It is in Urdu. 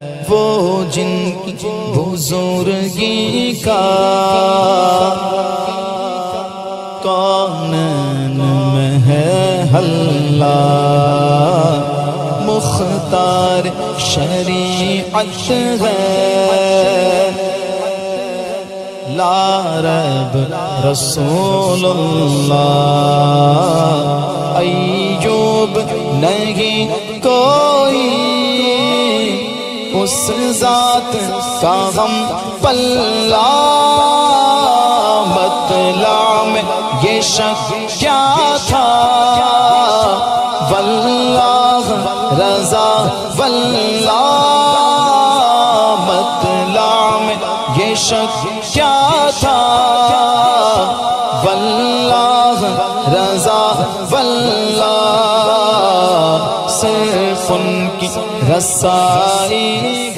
وہ جن کی بزرگی کا کونین میں ہے حلہ، مختار شریعت ہے لا ریب رسول اللہ، ایوب نہیں کوئی اس ذات کا غم پلہ، مطلع میں یہ شک کیا تھا واللہ رضا واللہ، مطلع میں یہ شک کیا تھا واللہ رضا واللہ، صرف ان کی رسائی